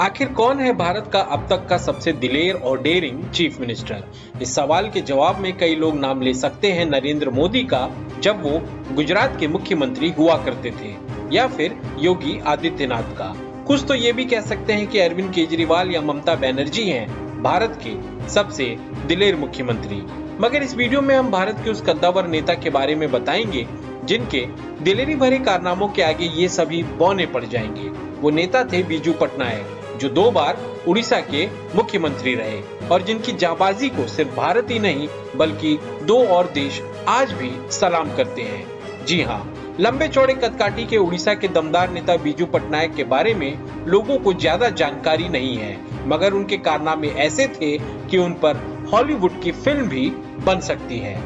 आखिर कौन है भारत का अब तक का सबसे दिलेर और डेयरिंग चीफ मिनिस्टर? इस सवाल के जवाब में कई लोग नाम ले सकते हैं नरेंद्र मोदी का, जब वो गुजरात के मुख्यमंत्री हुआ करते थे, या फिर योगी आदित्यनाथ का। कुछ तो ये भी कह सकते हैं कि अरविंद केजरीवाल या ममता बनर्जी हैं भारत के सबसे दिलेर मुख्यमंत्री। मगर इस वीडियो में हम भारत के उस कद्दावर नेता के बारे में बताएंगे जिनके दिलेरी भरे कारनामों के आगे ये सभी बौने पड़ जाएंगे। वो नेता थे बीजू पटनायक, जो 2 बार उड़ीसा के मुख्यमंत्री रहे और जिनकी जाबाजी को सिर्फ भारत ही नहीं बल्कि 2 और देश आज भी सलाम करते हैं। जी हाँ, लंबे चौड़े कदकाठी के उड़ीसा के दमदार नेता बीजू पटनायक के बारे में लोगों को ज्यादा जानकारी नहीं है, मगर उनके कारनामे ऐसे थे कि उन पर हॉलीवुड की फिल्म भी बन सकती है।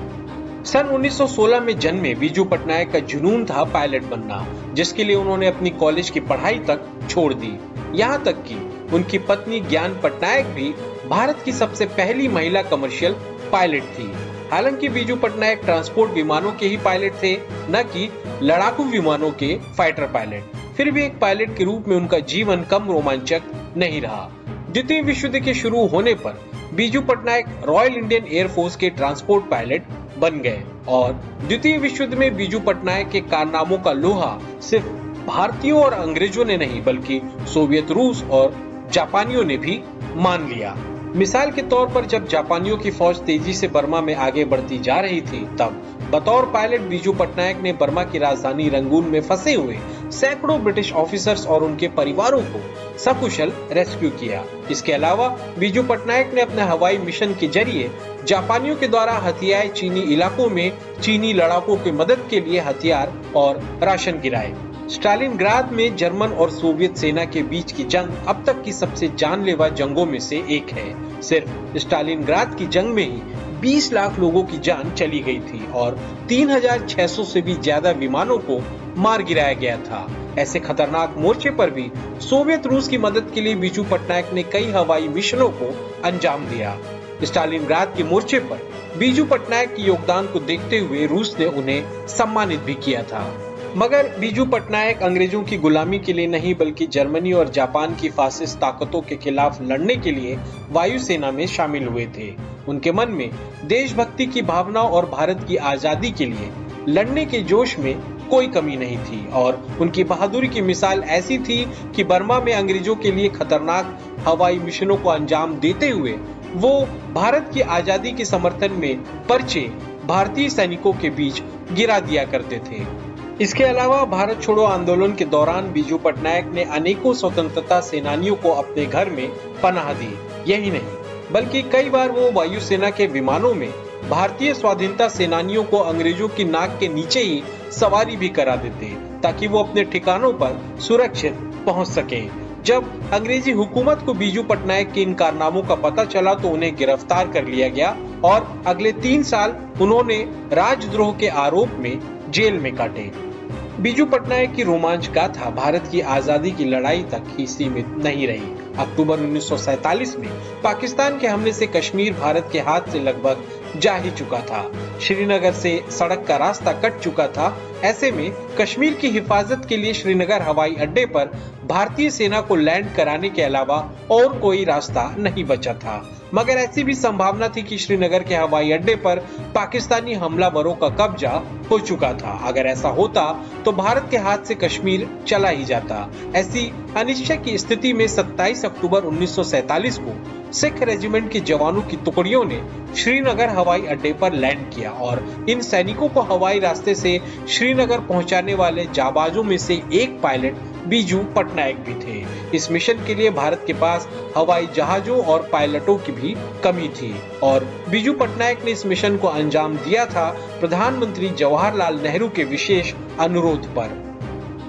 सन 1916 में जन्मे बीजू पटनायक का जुनून था पायलट बनना, जिसके लिए उन्होंने अपनी कॉलेज की पढ़ाई तक छोड़ दी। यहाँ तक कि उनकी पत्नी ज्ञान पटनायक भी भारत की सबसे पहली महिला कमर्शियल पायलट थी। हालांकि बीजू पटनायक ट्रांसपोर्ट विमानों के ही पायलट थे, न कि लड़ाकू विमानों के फाइटर पायलट। फिर भी एक पायलट के रूप में उनका जीवन कम रोमांचक नहीं रहा। द्वितीय विश्व युद्ध के शुरू होने पर Biju Patnaik royal Indian air force के ट्रांसपोर्ट पायलट बन गए और द्वितीय विश्व युद्ध में बीजू पटनायक के कारनामों का लोहा सिर्फ भारतीयों और अंग्रेजों ने नहीं बल्कि सोवियत रूस और जापानियों ने भी मान लिया। मिसाल के तौर पर जब जापानियों की फौज तेजी से बर्मा में आगे बढ़ती जा रही थी, तब बतौर पायलट बीजू पटनायक ने बर्मा की राजधानी रंगून में फंसे हुए सैकड़ों ब्रिटिश ऑफिसर्स और उनके परिवारों को सकुशल रेस्क्यू किया। इसके अलावा बीजू पटनायक ने अपने हवाई मिशन के जरिए जापानियों के द्वारा हथियाए चीनी इलाकों में चीनी लड़ाकों की मदद के लिए हथियार और राशन गिराए। स्टालिनग्राद में जर्मन और सोवियत सेना के बीच की जंग अब तक की सबसे जानलेवा जंगों में से एक है। सिर्फ स्टालिनग्राद की जंग में ही 20 लाख लोगों की जान चली गई थी और 3600 से भी ज्यादा विमानों को मार गिराया गया था। ऐसे खतरनाक मोर्चे पर भी सोवियत रूस की मदद के लिए बीजू पटनायक ने कई हवाई मिशनों को अंजाम दिया। स्टालिनग्राद के मोर्चे पर बीजू पटनायक के योगदान को देखते हुए रूस ने उन्हें सम्मानित भी किया था। मगर बीजू पटनायक अंग्रेजों की गुलामी के लिए नहीं बल्कि जर्मनी और जापान की फासिस्ट ताकतों के खिलाफ लड़ने के लिए वायुसेना में शामिल हुए थे। उनके मन में देशभक्ति की भावना और भारत की आजादी के लिए लड़ने के जोश में कोई कमी नहीं थी और उनकी बहादुरी की मिसाल ऐसी थी कि बर्मा में अंग्रेजों के लिए खतरनाक हवाई मिशनों को अंजाम देते हुए वो भारत की आजादी के समर्थन में पर्चे भारतीय सैनिकों के बीच गिरा दिया करते थे। इसके अलावा भारत छोड़ो आंदोलन के दौरान बीजू पटनायक ने अनेकों स्वतंत्रता सेनानियों को अपने घर में पनाह दी। यही नहीं बल्कि कई बार वो वायुसेना के विमानों में भारतीय स्वाधीनता सेनानियों को अंग्रेजों की नाक के नीचे ही सवारी भी करा देते ताकि वो अपने ठिकानों पर सुरक्षित पहुंच सके। जब अंग्रेजी हुकूमत को बीजू पटनायक के इन कारनामों का पता चला तो उन्हें गिरफ्तार कर लिया गया और अगले 3 साल उन्होंने राजद्रोह के आरोप में जेल में काटे। बीजू पटनायक की रोमांच गाथा भारत की आजादी की लड़ाई तक ही सीमित नहीं रही। अक्टूबर 1947 में पाकिस्तान के हमले से कश्मीर भारत के हाथ से लगभग जा ही चुका था। श्रीनगर से सड़क का रास्ता कट चुका था। ऐसे में कश्मीर की हिफाजत के लिए श्रीनगर हवाई अड्डे पर भारतीय सेना को लैंड कराने के अलावा और कोई रास्ता नहीं बचा था। मगर ऐसी भी संभावना थी कि श्रीनगर के हवाई अड्डे पर पाकिस्तानी हमलावरों का कब्जा हो चुका था। अगर ऐसा होता तो भारत के हाथ से कश्मीर चला ही जाता। ऐसी अनिश्चय की स्थिति में 27 अक्टूबर 1947 को सिख रेजिमेंट के जवानों की टुकड़ियों ने श्रीनगर हवाई अड्डे पर लैंड किया और इन सैनिकों को हवाई रास्ते से श्रीनगर पहुंचाने वाले जाबाजों में से एक पायलट बीजू पटनायक भी थे। इस मिशन के लिए भारत के पास हवाई जहाजों और पायलटों की भी कमी थी और बीजू पटनायक ने इस मिशन को अंजाम दिया था प्रधानमंत्री जवाहरलाल नेहरू के विशेष अनुरोध पर।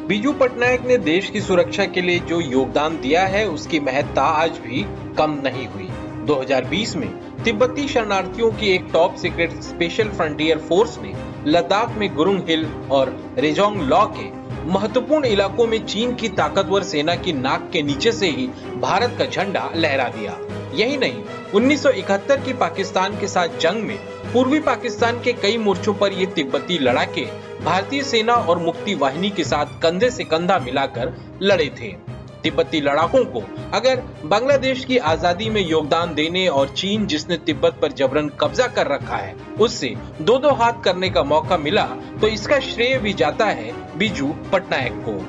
बीजू पटनायक ने देश की सुरक्षा के लिए जो योगदान दिया है उसकी महत्ता आज भी कम नहीं हुई। 2020 में तिब्बती शरणार्थियों की एक top secret special frontier force ने लद्दाख में गुरुंग हिल और रेजोंग लॉ के महत्वपूर्ण इलाकों में चीन की ताकतवर सेना की नाक के नीचे से ही भारत का झंडा लहरा दिया। यही नहीं, 1971 की पाकिस्तान के साथ जंग में पूर्वी पाकिस्तान के कई मोर्चों पर ये तिब्बती लड़ाके भारतीय सेना और मुक्ति वाहिनी के साथ कंधे से कंधा मिलाकर लड़े थे। तिब्बती लड़ाकों को अगर बांग्लादेश की आजादी में योगदान देने और चीन जिसने तिब्बत पर जबरन कब्जा कर रखा है उससे दो हाथ करने का मौका मिला तो इसका श्रेय भी जाता है बीजू पटनायक को।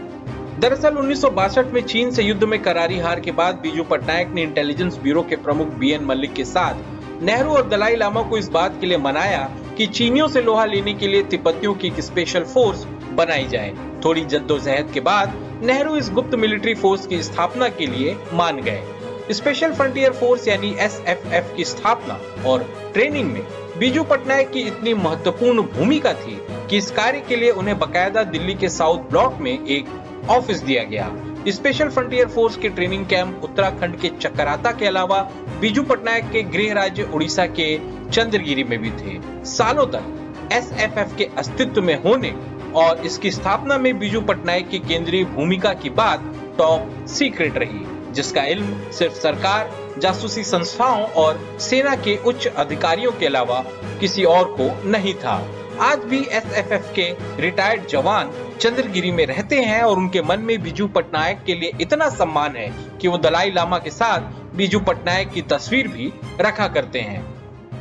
दरअसल 1962 में चीन से युद्ध में करारी हार के बाद बीजू पटनायक ने इंटेलिजेंस ब्यूरो के प्रमुख बीएन मल्लिक के साथ नेहरू और दलाई लामा को इस बात के लिए मनाया कि चीनियों से लोहा लेने के लिए तिब्बतियों की एक स्पेशल फोर्स बनाई जाए। थोड़ी जद्दोजहद के बाद नेहरू इस गुप्त मिलिट्री फोर्स की स्थापना के लिए मान गए। स्पेशल फ्रंटियर फोर्स यानी SFF की स्थापना और ट्रेनिंग में बीजू पटनायक की इतनी महत्वपूर्ण भूमिका थी कि इस कार्य के लिए उन्हें बकायदा दिल्ली के साउथ ब्लॉक में एक ऑफिस दिया गया। स्पेशल फ्रंटियर फोर्स के ट्रेनिंग कैंप उत्तराखंड के चकराता के अलावा बीजू पटनायक के गृह राज्य उड़ीसा के चंद्रगिरी में भी थे। सालों तक SFF के अस्तित्व में होने और इसकी स्थापना में बीजू पटनायक की केंद्रीय भूमिका की बात टॉप सीक्रेट रही, जिसका इल्म सिर्फ सरकार, जासूसी संस्थाओं और सेना के उच्च अधिकारियों के अलावा किसी और को नहीं था। आज भी SFF के रिटायर्ड जवान चंद्रगिरी में रहते हैं और उनके मन में बीजू पटनायक के लिए इतना सम्मान है कि वो दलाई लामा के साथ बीजू पटनायक की तस्वीर भी रखा करते हैं।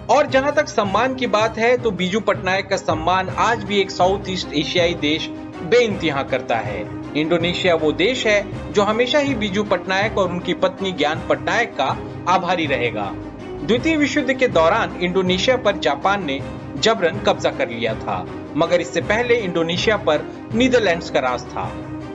और जहां तक सम्मान की बात है तो बीजू पटनायक का सम्मान आज भी एक साउथ ईस्ट एशियाई देश बेइंतहा करता है। इंडोनेशिया वो देश है जो हमेशा ही बीजू पटनायक और उनकी पत्नी ज्ञान पटनायक का आभारी रहेगा। द्वितीय विश्व युद्ध के दौरान इंडोनेशिया पर जापान ने जबरन कब्जा कर लिया था, मगर इससे पहले इंडोनेशिया पर नीदरलैंड्स का राज था।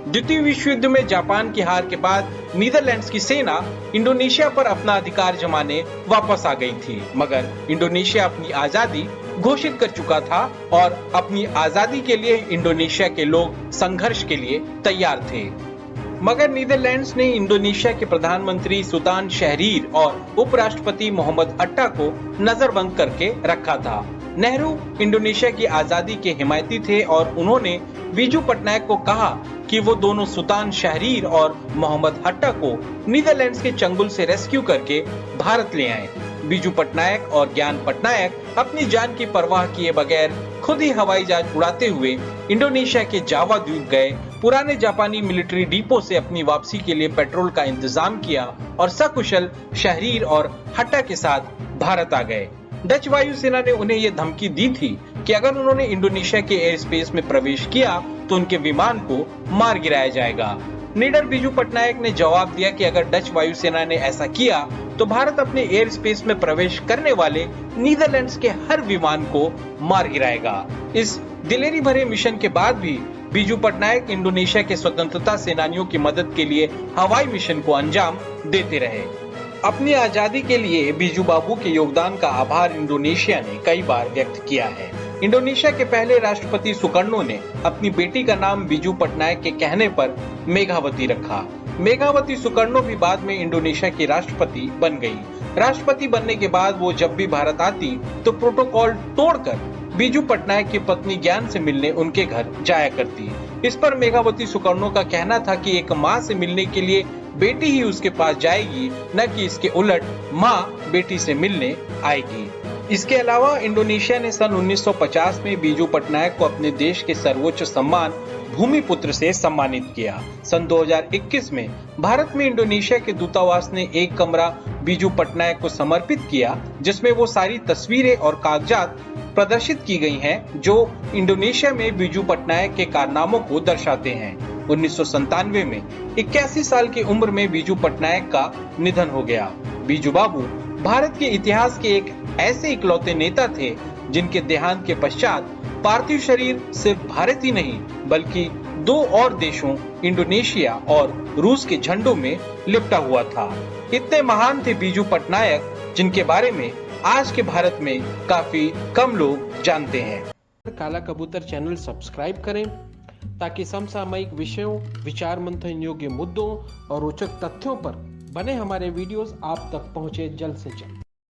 द्वितीय विश्व युद्ध में जापान की हार के बाद नीदरलैंड्स की सेना इंडोनेशिया पर अपना अधिकार जमाने वापस आ गई थी, मगर इंडोनेशिया अपनी आजादी घोषित कर चुका था और अपनी आजादी के लिए इंडोनेशिया के लोग संघर्ष के लिए तैयार थे। मगर नीदरलैंड्स ने इंडोनेशिया के प्रधानमंत्री सुल्तान शहरीर और उपराष्ट्रपति मोहम्मद अट्टा को नजरबंद करके रखा था। नेहरू इंडोनेशिया की आजादी के हिमायती थे और उन्होंने बीजू पटनायक को कहा कि वो दोनों सुल्तान शहरीर और मोहम्मद अट्टा को नीदरलैंड्स के चंगुल से रेस्क्यू करके भारत ले आए। बीजू पटनायक और ज्ञान पटनायक अपनी जान की परवाह किए बगैर खुद ही हवाई जहाज उड़ाते हुए इंडोनेशिया के जावा द्वीप गए, पुराने जापानी मिलिट्री डिपो से अपनी वापसी के लिए पेट्रोल का इंतजाम किया और सकुशल शहरीर और हट्टा के साथ भारत आ गए। डच वायुसेना ने उन्हें यह धमकी दी थी कि अगर उन्होंने इंडोनेशिया के एयर स्पेस में प्रवेश किया तो उनके विमान को मार गिराया जाएगा। निडर बीजू पटनायक ने जवाब दिया कि अगर डच वायुसेना ने ऐसा किया तो भारत अपने एयर स्पेस में प्रवेश करने वाले नीदरलैंड्स के हर विमान को मार गिराएगा। इस दिलेरी भरे मिशन के बाद भी बीजू पटनायक इंडोनेशिया के स्वतंत्रता सेनानियों की मदद के लिए हवाई मिशन को अंजाम देते रहे। अपनी आजादी के लिए बीजू बाबू के योगदान का आभार इंडोनेशिया ने कई बार व्यक्त किया है। इंडोनेशिया के पहले राष्ट्रपति सुकर्णो ने अपनी बेटी का नाम बीजू पटनायक के कहने पर मेघावती रखा। मेघावती सुकर्णो भी बाद में इंडोनेशिया की राष्ट्रपति बन गई। राष्ट्रपति बनने के बाद वो जब भी भारत आती तो प्रोटोकॉल तोड़कर बीजू पटनायक की पत्नी ज्ञान से मिलने उनके घर जाया करती। इस पर मेघावती सुकर्णो का कहना था कि एक माँ से मिलने के लिए बेटी ही उसके पास जाएगी, न कि इसके उलट माँ बेटी से मिलने आएगी। इसके अलावा इंडोनेशिया ने सन 1950 में बीजू पटनायक को अपने देश के सर्वोच्च सम्मान भूमिपुत्र से सम्मानित किया। सन 2021 में भारत में इंडोनेशिया के दूतावास ने एक कमरा बीजू पटनायक को समर्पित किया, जिसमें वो सारी तस्वीरें और कागजात प्रदर्शित की गई हैं जो इंडोनेशिया में बीजू पटनायक के कारनामों को दर्शाते हैं। 1997 में 81 साल की उम्र में बीजू पटनायक का निधन हो गया। बीजू बाबू भारत के इतिहास के एक ऐसे इकलौते नेता थे जिनके देहांत के पश्चात पार्थिव शरीर सिर्फ भारत ही नहीं बल्कि दो और देशों इंडोनेशिया और रूस के झंडों में लिपटा हुआ था। इतने महान थे बीजू पटनायक जिनके बारे में आज के भारत में काफी कम लोग जानते हैं। काला कबूतर चैनल सब्सक्राइब करें ताकि समसामयिक विषयों, विचार मंथन योग्य मुद्दों और रोचक तथ्यों पर बने हमारे वीडियोस आप तक पहुंचे जल्द से जल्द।